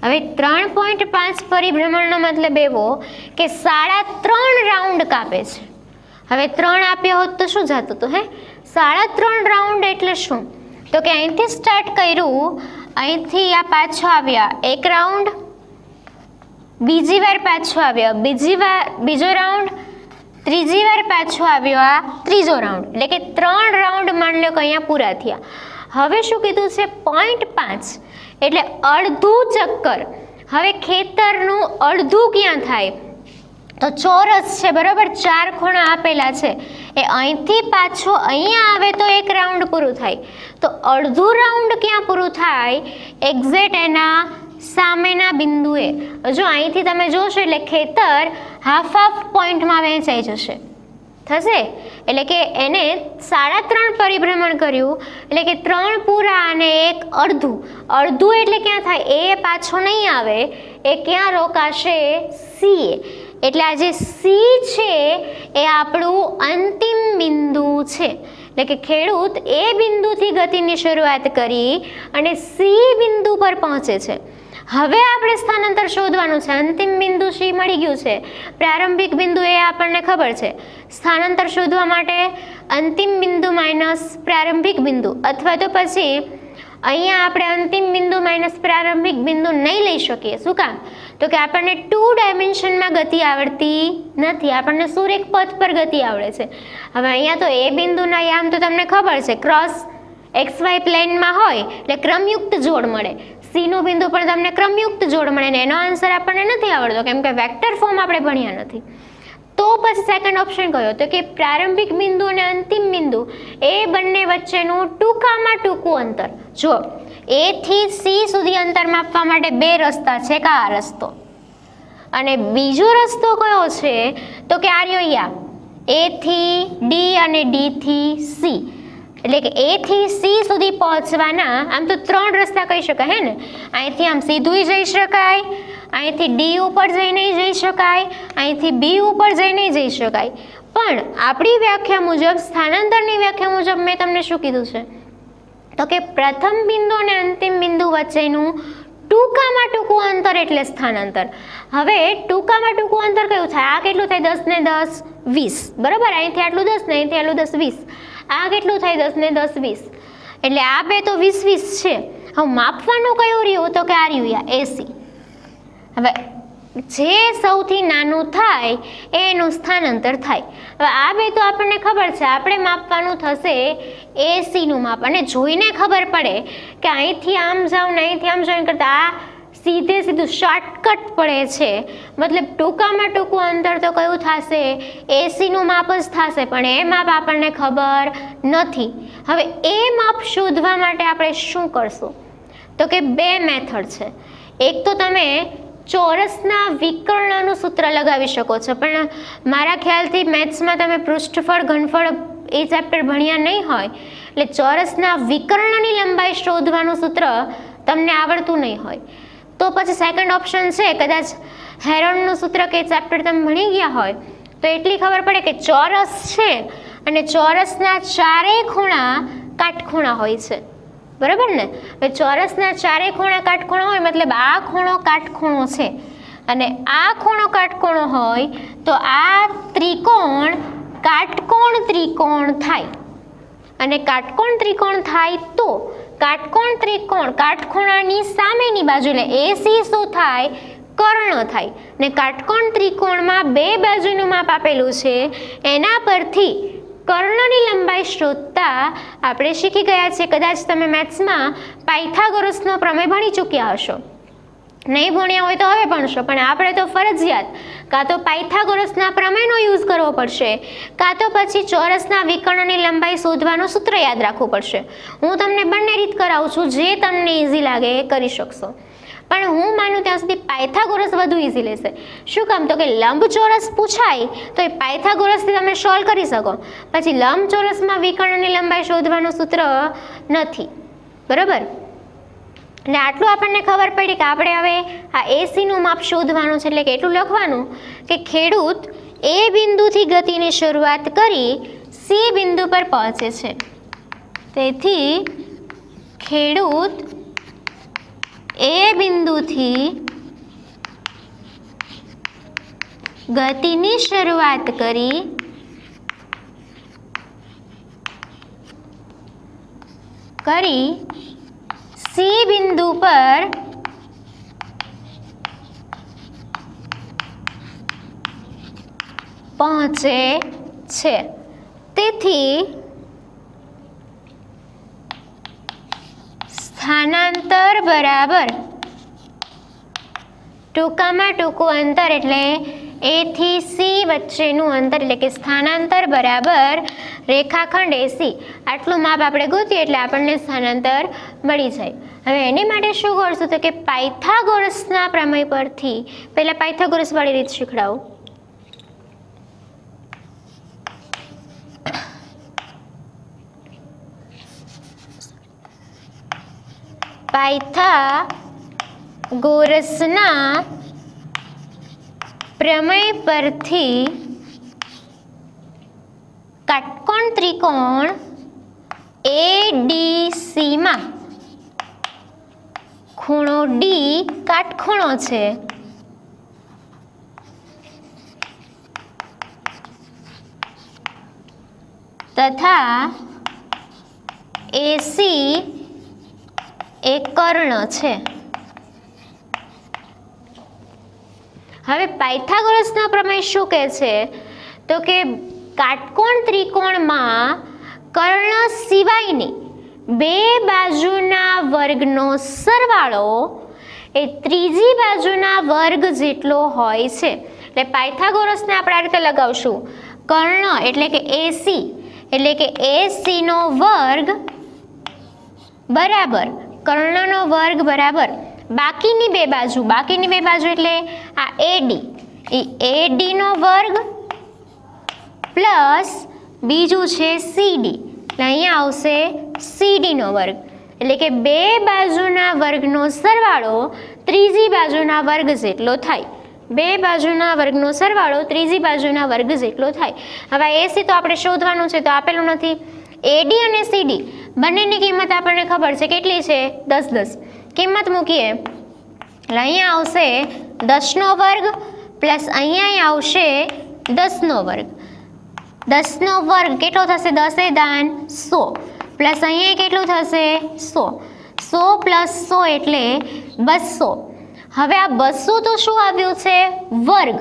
હવે 3.5 પરિભ્રમણનો મતલબ એવો કે 3.5 રાઉન્ડ કાપે છે. હવે 3 આપ્યા હોત તો શું જતું હતું? 3.5 રાઉન્ડ એટલે શું? તો કે અહીંથી સ્ટાર્ટ કર્યું, અહીંથી આ પાછો આવ્યા 1 રાઉન્ડ, બીજી વાર પાછો આવ્યો બીજો રાઉન્ડ, ત્રીજી વાર પાછો આવ્યો આ ત્રીજો રાઉન્ડ, એટલે કે 3 રાઉન્ડ માની લો કે અહીંયા પૂરા થયા. હવે શું કીધું છે? 0.5 એટલે અડધું ચક્કર. હવે ખેતરનું અડધું ક્યાં થાય? તો ચોરસ છે, બરાબર, 4 ખૂણા આપેલા છે, એ અહીંથી પાછો અહીંયા આવે તો 1 રાઉન્ડ પૂરું થાય. તો અડધું રાઉન્ડ ક્યાં પૂરું થાય? એક્ઝેક્ટ એના સામેના બિંદુએ. જો અહીંથી તમે જોશો એટલે ખેતર હાફ પોઈન્ટમાં વહેંચાઈ જશે, થશે. એટલે કે એને 3.5 પરિભ્રમણ કર્યું, એટલે કે 3 પૂરા અને 1 અડધું. અડધું એટલે ક્યાં થાય? એ પાછો નહીં આવે, એ ક્યાં રોકાશે? સી. એટલે આ જે સી છે એ આપણું અંતિમ બિંદુ છે. એટલે કે ખેડૂત એ બિંદુથી ગતિની શરૂઆત કરી અને સી બિંદુ પર પહોંચે છે. હવે આપણે સ્થાનાંતર શોધવાનું છે. અંતિમ બિંદુ સી મળી ગયું છે, પ્રારંભિક બિંદુ એ આપણને ખબર છે. સ્થાનાંતર શોધવા માટે અંતિમ બિંદુ માઇનસ પ્રારંભિક બિંદુ, અથવા તો પછી અહીંયા આપણે અંતિમ બિંદુ માઇનસ પ્રારંભિક બિંદુ નહીં લઈ શકીએ. શું કામ? તો કે આપણને 2 ડાયમેન્શનમાં ગતિ આવડતી નથી, આપણને સુરેખ પથ પર ગતિ આવડે છે. હવે અહીંયા તો એ બિંદુના યામ તો તમને ખબર છે, ક્રોસ XY પ્લેનમાં હોય એટલે ક્રમયુક્ત જોડ મળે. સીનું બિંદુ પણ તમને ક્રમયુક્ત જોડ મળે ને એનો આન્સર આપણને નથી આવડતો, કેમ કે વેક્ટર ફોર્મ આપણે ભણ્યા નથી. તો પછી સેકન્ડ ઓપ્શન કયો? તો કે પ્રારંભિક બિંદુ અને અંતિમ બિંદુ એ બંને વચ્ચેનું ટૂંકામાં ટૂંકું અંતર. જો એ થી સી સુધી અંતર માપવા માટે 2 રસ્તા છે, કે આ રસ્તો અને બીજો રસ્તો કયો છે? તો કે આ રહ્યો એ થી ડી અને ડી થી સી. એટલે કે એ થી સી સુધી પહોંચવાના આમ તો 3 રસ્તા કહી શકાય, હે ને? અહીંથી આમ સીધું જઈ શકાય, અહીંથી ડી ઉપર જઈને જઈ શકાય, અહીંથી બી ઉપર જઈને જઈ શકાય. પણ આપણી વ્યાખ્યા મુજબ, સ્થાનાંતરની વ્યાખ્યા મુજબ મેં તમને શું કીધું છે? તો કે પ્રથમ બિંદુ અને અંતિમ બિંદુ વચ્ચેનું ટૂંકામાં ટૂંકું અંતર એટલે સ્થાનાંતર. હવે ટૂંકામાં ટૂંકું અંતર કયું થાય? આ કેટલું થાય? 10 ને 10 20, બરાબર. અહીંથી આટલું 10 ને અહીંથી આટલું 10 20. આ કેટલું થાય? 10 ને 10 20. એટલે આ બે તો 20 20 છે. હવે માપવાનું કયું રહ્યું? તો કે આ રહ્યું એસી. હવે જે સૌથી નાનું થાય એનું સ્થાનાંતર થાય. હવે આ બે તો આપણને ખબર છે, આપણે માપવાનું થશે એસીનું માપ. અને જોઈને ખબર પડે કે અહીંથી આમ જાઉં ને અહીંથી આમ જાઉં કરતાં આ સીધું શોર્ટકટ પડે છે. મતલબ ટૂંકામાં ટૂંકું અંતર તો કયું થશે? એસીનું માપ જ થશે, પણ એ માપ આપણને ખબર નથી. હવે એ માપ શોધવા માટે આપણે શું કરશું? તો કે 2 મેથડ છે. એક તો તમે ચોરસના વિકર્ણનું સૂત્ર લગાવી શકો છો, પણ મારા ખ્યાલથી મેથ્સમાં તમે પૃષ્ઠફળ ઘનફળ એ ચેપ્ટર ભણ્યા નહીં હોય, એટલે ચોરસના વિકર્ણની લંબાઈ શોધવાનું સૂત્ર તમને આવડતું નહીં હોય. તો પછી સેકન્ડ ઓપ્શન છે, કદાચ હેરોનનું સૂત્ર કે ચેપ્ટર તમે ભણી ગયા હોય તો એટલી ખબર પડે કે ચોરસ છે અને ચોરસના 4 ખૂણા કાટખૂણા હોય છે, બરાબર ને? હવે ચોરસના 4 ખૂણા કાટખૂણા હોય, મતલબ આ ખૂણો કાટખૂણો છે અને આ ખૂણો કાટખૂણો હોય તો આ ત્રિકોણ કાટકોણ ત્રિકોણ થાય. અને કાટકોણ ત્રિકોણ થાય તો કાટકોણ ત્રિકોણ કાટખૂણાની સામેની બાજુ એટલે એસી શું થાય? કર્ણ થાય. ને કાટકોણ ત્રિકોણમાં 2 બાજુનું માપ આપેલું છે, એના પરથી કર્ણની લંબાઈ શોધતા આપણે શીખી ગયા છે. કદાચ તમે મેથ્સમાં પાયથાગોરસનો પ્રમેય ભણી ચૂક્યા હશો, નહીં ભણ્યા હોય તો હવે ભણશો, પણ આપણે તો ફરજિયાત કાં તો પાયથાગોરસના પ્રમેયનો યુઝ કરવો પડશે, કાં તો પછી ચોરસના વિકર્ણની લંબાઈ શોધવાનું સૂત્ર યાદ રાખવું પડશે. હું તમને બંને રીત કરાવું છું, જે તમને ઇઝી લાગે એ કરી શકશો. પણ હું માનું ત્યાં સુધી પાયથાગોરસ વધુ ઇઝી લેશે. શું કામ? તો કે લંબચોરસ પૂછાય તો એ પાયથાગોરસથી તમે સોલ્વ કરી શકો. પછી લંબચોરસમાં વિકર્ણની લંબાઈ શોધવાનું સૂત્ર નથી, બરાબર? એટલે આટલું આપણને ખબર પડી કે આપણે હવે આ એસીનું માપ શોધવાનું છે. એટલે કે એટલું લખવાનું કે ખેડૂત એ બિંદુથી ગતિની શરૂઆત કરી સી બિંદુ પર પહોંચે છે. તેથી ખેડૂત એ બિંદુથી ગતિની શરૂઆત કરી સી બિંદુ પર પહોંચે છે. તેથી સ્થાનાંતર બરાબર ટૂંકામાં ટૂંકું અંતર એટલે એ થી સી વચ્ચેનું અંતર એટલે કે સ્થાનાંતર બરાબર રેખાખંડ એસી. આટલું માપ આપણે ગોતીએ એટલે આપણને સ્થાનાંતર મળી જાય. હવે એની માટે શું કરશું તો કે પાયથાગોરસના પ્રમેય પરથી પહેલા પાયથાગોરસ વાળી રીત શીખડાવું. પાયથાગોરસના પ્રમેય પરથી કાટકોણ ત્રિકોણ ADC માં ખૂણો ડી કાટખૂણો છે તથા AC એ કર્ણ છે. હવે પાયથાગોરસના પ્રમેય શું કહે છે તો કે કાટકોણ ત્રિકોણમાં કર્ણ સિવાયની બે બાજુના વર્ગનો સરવાળો એ ત્રીજી બાજુના વર્ગ જેટલો હોય છે. એટલે પાયથાગોરસને આપણે આ રીતે લગાવશું. કર્ણ એટલે કે AC એટલે કે AC નો વર્ગ બરાબર કર્ણનો વર્ગ બરાબર બાકીની બે બાજુ એટલે આ AD એ AD નો વર્ગ પ્લસ બીજું છે CD એટલે અહીંયા આવશે CD નો વર્ગ એટલે કે બે બાજુના વર્ગનો સરવાળો ત્રીજી બાજુના વર્ગ જેટલો થાય. બે બાજુના વર્ગનો સરવાળો ત્રીજી બાજુના વર્ગ જેટલો થાય. હવે AC તો આપણે શોધવાનું છે તો આપેલું નથી. AD અને CD બંનેની કિંમત આપણને ખબર છે કેટલી છે 10 કિંમત મૂકીએ એટલે અહીંયા આવશે 10 નો વર્ગ પ્લસ અહીંયા આવશે 10 નો વર્ગ. 10 નો વર્ગ કેટલો થશે 10 દાન 100 પ્લસ અહીંયા કેટલું થશે 100 પ્લસ 100 એટલે 200. હવે આ 200 તો શું આવ્યું છે વર્ગ.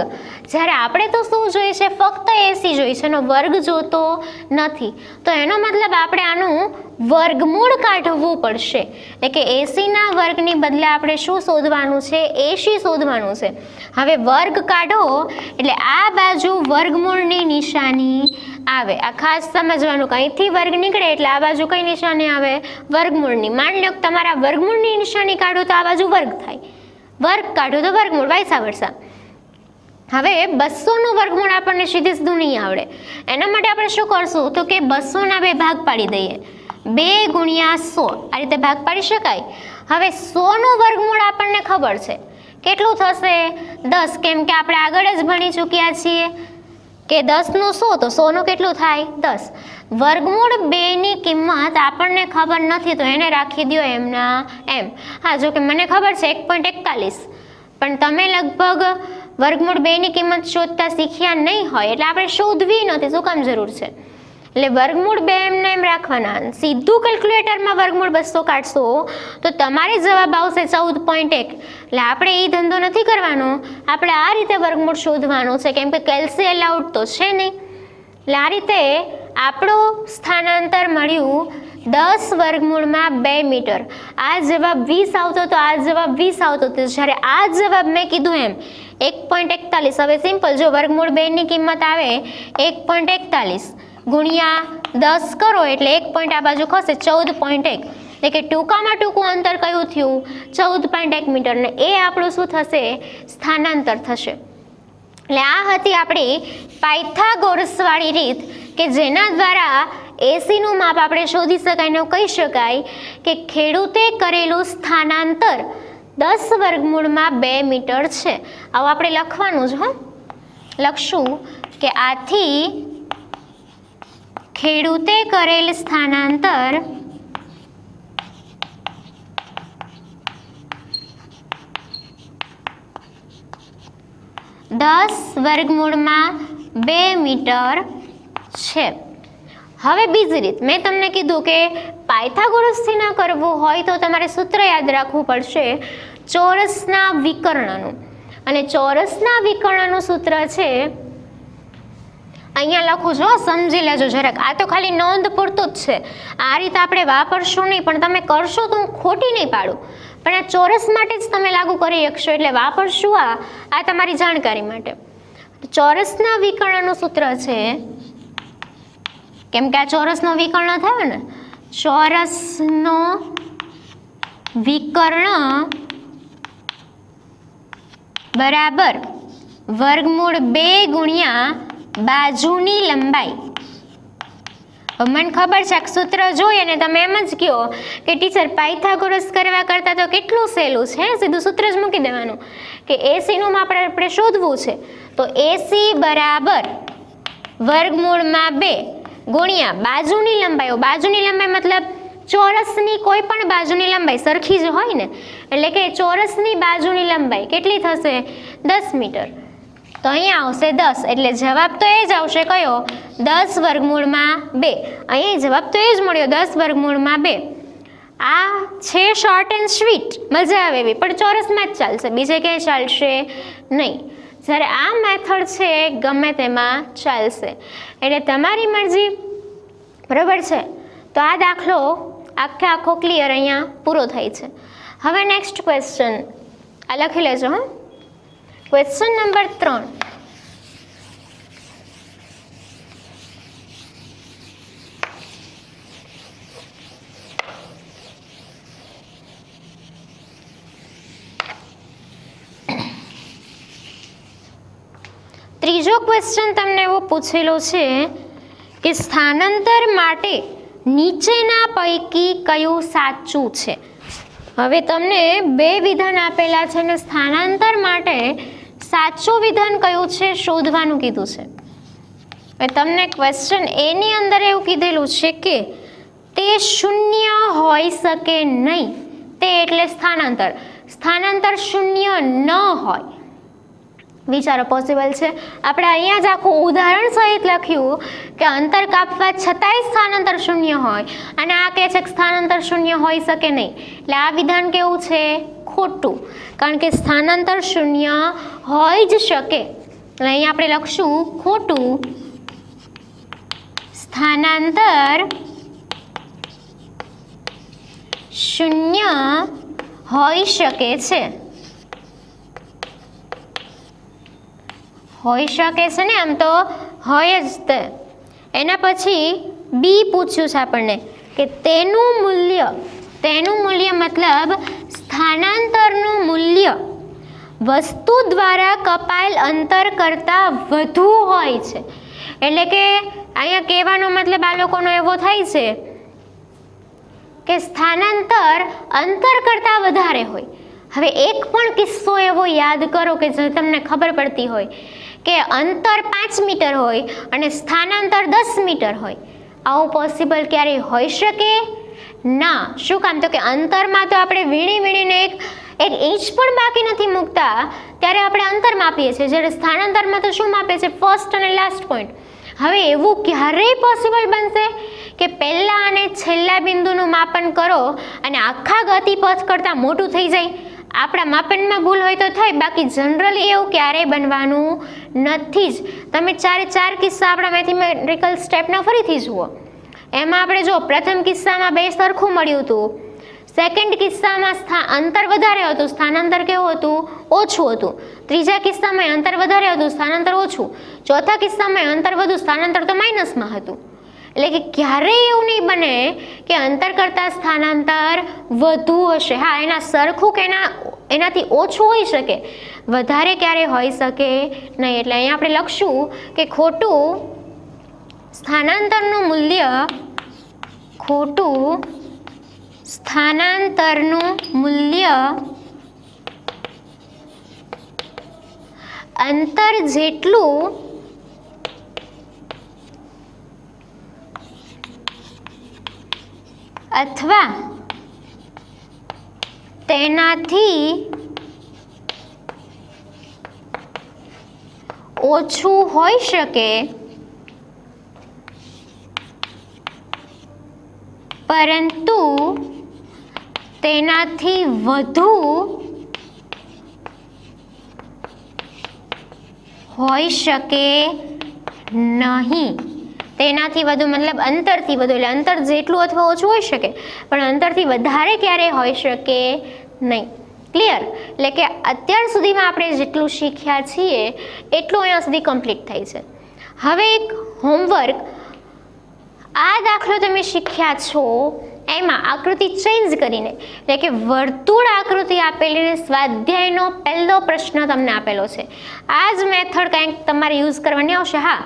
જ્યારે આપણે તો શું જોઈએ છે ફક્ત AC જોઈએ છે એનો વર્ગ જોતો નથી. તો એનો મતલબ આપણે આનું વર્ગમૂળ કાઢવું પડશે. એટલે કે AC ના વર્ગની બદલે આપણે શું શોધવાનું છે AC શોધવાનું છે. હવે વર્ગ કાઢો એટલે આ બાજુ વર્ગમૂળની નિશાની આવે. આ ખાસ સમજવાનું કે અહીંથી વર્ગ નીકળે એટલે આ બાજુ કઈ નિશાની આવે વર્ગમૂળની. માની લો તમારા વર્ગમૂળની નિશાની કાઢો તો આ બાજુ વર્ગ થાય, વર્ગ કાઢો તો વર્ગમૂળ, વાયસા વર્ષા. હવે 200 નું વર્ગમૂળ આપણને સીધે સીધું નહીં આવડે. એના માટે આપણે શું કરશું તો કે 200 ના બે ભાગ પાડી દઈએ. 2 ગુણ્યા 100 આ રીતે ભાગ પાડી શકાય. હવે 100 નું વર્ગમૂળ આપણને ખબર છે કેટલું થશે 10 કેમ કે આપણે આગળ જ ભણી ચૂક્યા છીએ કે 10 નું 100 તો 100 નું કેટલું થાય 10. વર્ગમૂળ 2 ની કિંમત આપણને ખબર નથી તો એને રાખી દો એમના એમ. હા જો કે મને ખબર છે 1.41 પણ તમે લગભગ વર્ગમૂળ 2 ની કિંમત શોધતા શીખ્યા નહીં હોય એટલે આપણે શોધવી નથી. શું કામ જરૂર છે? એટલે વર્ગમૂળ 2 એમને એમ રાખવાના. સીધું કેલ્ક્યુલેટરમાં વર્ગમૂળ 200 કાઢશો તો તમારે જવાબ આવશે 14.1. એટલે આપણે એ ધંધો નથી કરવાનો, આપણે આ રીતે વર્ગમૂળ શોધવાનું છે કેમ કે કેલ્સી એલાઉડ તો છે નહીં. એટલે આ રીતે આપણું સ્થાનાંતર મળ્યું 10 વર્ગમૂળમાં 2 મીટર. આ જવાબ 20 આવતો તો આ જવાબ 20 આવતો તો જ્યારે આ જવાબ મેં કીધું એમ 1.41. હવે સિમ્પલ જો વર્ગમૂળ 2 ની કિંમત આવે 1.41 ગુણ્યા 10 કરો એટલે 1 પોઈન્ટ આ બાજુ ખસે 14.1 એટલે કે ટૂંકામાં ટૂંકું અંતર કયું થયું 14.1 મીટર ને એ આપણું શું થશે સ્થાનાંતર થશે. એટલે આ હતી આપણી પાયથાગોરસ વાળી રીત કે જેના દ્વારા AC નું માપ આપણે શોધી શકાય ને કહી શકાય કે ખેડૂતે કરેલું સ્થાનાંતર 10 વર્ગમૂળમાં 2 મીટર છે. આવું આપણે લખવાનું જ લખશું કે આથી ખેડૂતે કરેલ સ્થાનાંતર 10√2 મીટર છે। હવે બીજી રીત મેં તમને કીધું કે પાયથાગોરસથી ના કરવું હોય તો તમારે સૂત્ર યાદ રાખવું પડશે ચોરસના વિકર્ણનું, અને ચોરસના વિકર્ણનું સૂત્ર છે, અહીંયા લખું છો, સમજી લેજો જરાક, આ તો ખાલી નોંધ પૂરતું જ છે, આ રીતે આપણે વાપરશું નહીં, પણ તમે કરશો તો હું ખોટી નહીં પાડું, પણ આ ચોરસ માટે જ તમે લાગુ કરી શકશો, એટલે વાપરશું આ તમારી જાણકારી માટે। ચોરસના વિકર્ણનું સૂત્ર છે, કેમ કે આ ચોરસનો વિકર્ણ થયો ને, ચોરસનો વિકર્ણ બરાબર √2 ગુણ્યા બાજુની લંબાઈ। મને ખબર છે આ સૂત્ર જોઈએ ને તમે એમ જ કહો કે ટીચર પાયથાગોરસ કરવા કરતાં તો કેટલું સહેલું છે, સીધું સૂત્ર જ મૂકી દેવાનું કે એસીનું માપ આપણે શોધવું છે, તો એસી બરાબર √2 ગુણ્યા બાજુની લંબાઈ। બાજુની લંબાઈ મતલબ ચોરસની કોઈ પણ બાજુની લંબાઈ સરખી જ હોય ને, એટલે કે ચોરસની બાજુની લંબાઈ કેટલી થશે? 10 મીટર। તો અહીંયા આવશે 10, એટલે જવાબ તો એ જ આવશે, કયો? 10√2। અહીંયા જવાબ તો એ જ મળ્યો, 10√2। આ છે શોર્ટ એન્ડ સ્વીટ, મજા આવે એવી, પણ ચોરસમાં જ ચાલશે, બીજે ક્યાંય ચાલશે નહીં। જ્યારે આ મેથડ છે ગમે તેમાં ચાલશે, એટલે તમારી મરજી, બરાબર છે। તો આ દાખલો આખો ક્લિયર અહીંયા પૂરો થાય છે। હવે નેક્સ્ટ ક્વેશ્ચન આ લખી લેજો, હા। ક્વેશ્ચન નંબર 3, ત્રીજો ક્વેશ્ચન તમને એવો પૂછેલો છે કે સ્થાનાંતર માટે નીચેના પૈકી કયું સાચું છે? હવે તમને બે વિધાન આપેલા છે ને સ્થાનાંતર માટે સાચું વિધાન કયું છે શોધવાનું કીધું છે। હવે તમને ક્વેશ્ચન એની અંદર એવું કીધેલું છે કે તે શૂન્ય હોઈ શકે નહીં, તે એટલે સ્થાનાંતર, સ્થાનાંતર શૂન્ય ન હોય। વિચારો પોસિબલ છે? આપણે અહીંયા જ આખું ઉદાહરણ સહિત લખ્યું કે અંતર કાપવા છતાંય સ્થાનાંતર શૂન્ય હોય, અને આ કહે છે કે સ્થાનાંતર શૂન્ય હોઈ શકે નહીં, એટલે આ વિધાન કેવું છે? ખોટું, કારણ કે સ્થાનાંતર શૂન્ય હોઈ જ શકે, એટલે અહીંયા આપણે લખશું ખોટું, સ્થાનાંતર શૂન્ય હોઈ શકે છે, હોઈ શકે છે ને, આમ તો હોય જ તે। એના પછી બી પૂછ્યું છે આપણને કે તેનું મૂલ્ય મતલબ સ્થાનાંતરનું મૂલ્ય વસ્તુ દ્વારા કપાયેલ અંતર કરતાં વધુ હોય છે, એટલે કે અહીંયા કહેવાનો મતલબ આ લોકોનો એવો થાય છે કે સ્થાનાંતર અંતર કરતાં વધારે હોય। હવે એક પણ કિસ્સો એવો યાદ કરો કે જે તમને ખબર પડતી હોય કે અંતર 5 મીટર હોય અને સ્થાનાંતર 10 મીટર હોય, આવું પોસિબલ ક્યારેય હોઈ શકે ના। શું કામ? તો કે અંતરમાં તો આપણે વીણીને એક ઇંચ પણ બાકી નથી મૂકતા, ત્યારે આપણે અંતર માપીએ છીએ, જ્યારે સ્થાનાંતરમાં તો શું માપીએ છીએ? ફર્સ્ટ અને લાસ્ટ પોઈન્ટ। હવે એવું ક્યારેય પોસિબલ બનશે કે પહેલા અને છેલ્લા બિંદુનું માપન કરો અને આખા ગતિપથ કરતાં મોટું થઈ જાય? આપણા માપનમાં ભૂલ હોય તો થાય, બાકી જનરલી એવું ક્યારેય બનવાનું નથી જ। તમે ચાર કિસ્સા આપણા મેથેમેટિકલ સ્ટેપના ફરીથી જુઓ, એમાં આપણે જો પ્રથમ કિસ્સામાં બે સરખું મળ્યું હતું, સેકન્ડ કિસ્સામાં અંતર વધારે હતું, સ્થાનાંતર કેવું હતું? ઓછું હતું। ત્રીજા કિસ્સામાં અંતર વધારે હતું, સ્થાનાંતર ઓછું। ચોથા કિસ્સામાં અંતર વધુ, સ્થાનાંતર તો માઇનસમાં હતું। એટલે કે ક્યારેય એવું નહીં બને કે અંતર કરતાં સ્થાનાંતર વધુ હશે। હા, એના સરખું કે એનાથી ઓછું હોઈ શકે, વધારે ક્યારેય હોઈ શકે નહીં। એટલે અહીંયા આપણે લખશું કે ખોટું, સ્થાનાંતરનું મૂલ્ય, ખોટું સ્થાનાંતરનું મૂલ્ય અંતર જેટલું અથવા તેનાથી ઓછું હોઈ શકે, પરંતુ તેનાથી વધુ હોઈ શકે નહીં. તેનાથી વધુ મતલબ અંતરથી વધુ, એટલે અંતર જેટલું અથવા ઓછું હોઈ શકે પણ અંતરથી વધારે ક્યારે હોઈ શકે નહીં. ક્લિયર? એટલે કે અત્યાર સુધીમાં આપણે જેટલું શીખ્યા છીએ એટલું અહીંયા સુધી કમ્પ્લીટ થાય છે. હવે એક હોમવર્ક, આ દાખલો તમે શીખ્યા છો એમાં આકૃતિ ચેન્જ કરીને, એટલે કે વર્તુળ આકૃતિ આપેલી સ્વાધ્યાયનો પહેલો પ્રશ્ન તમને આપેલો છે. આ જ મેથડ કંઈક તમારે યુઝ કરવાની આવશે. હા,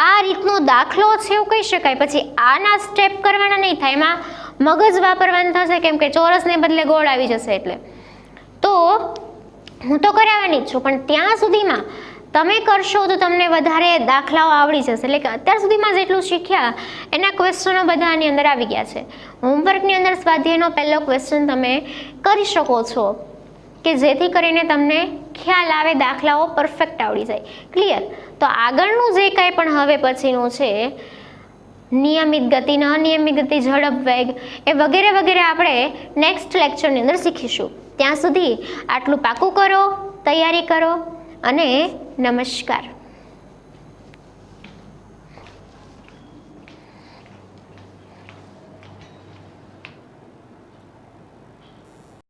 આ રીતનો દાખલો છે એવું કહી શકાય, પછી આના સ્ટેપ કરવાના નહીં થાય, એમાં મગજ વાપરવાનું થશે, કેમ કે ચોરસને બદલે ગોળ આવી જશે. એટલે તો હું તો કરાવવાની જ છું, પણ ત્યાં સુધીમાં તમે કરશો તો તમને વધારે દાખલાઓ આવડી જશે. એટલે કે અત્યાર સુધીમાં જેટલું શીખ્યા એના ક્વેશ્ચનો બધા આની અંદર આવી ગયા છે. હોમવર્કની અંદર સ્વાધ્યાયનો પહેલો ક્વેશ્ચન તમે કરી શકો છો, કે જેથી કરીને તમને ખ્યાલ આવે, દાખલાઓ પરફેક્ટ આવડી જાય. ક્લિયર? તો આગળનું જે કાંઈ પણ હવે પછીનું છે, નિયમિત ગતિ, અનિયમિત ગતિ, ઝડપ, વેગ, એ વગેરે વગેરે આપણે નેક્સ્ટ લેક્ચરની અંદર શીખીશું. ત્યાં સુધી આટલું પાકું કરો, તૈયારી કરો અને નમસ્કાર.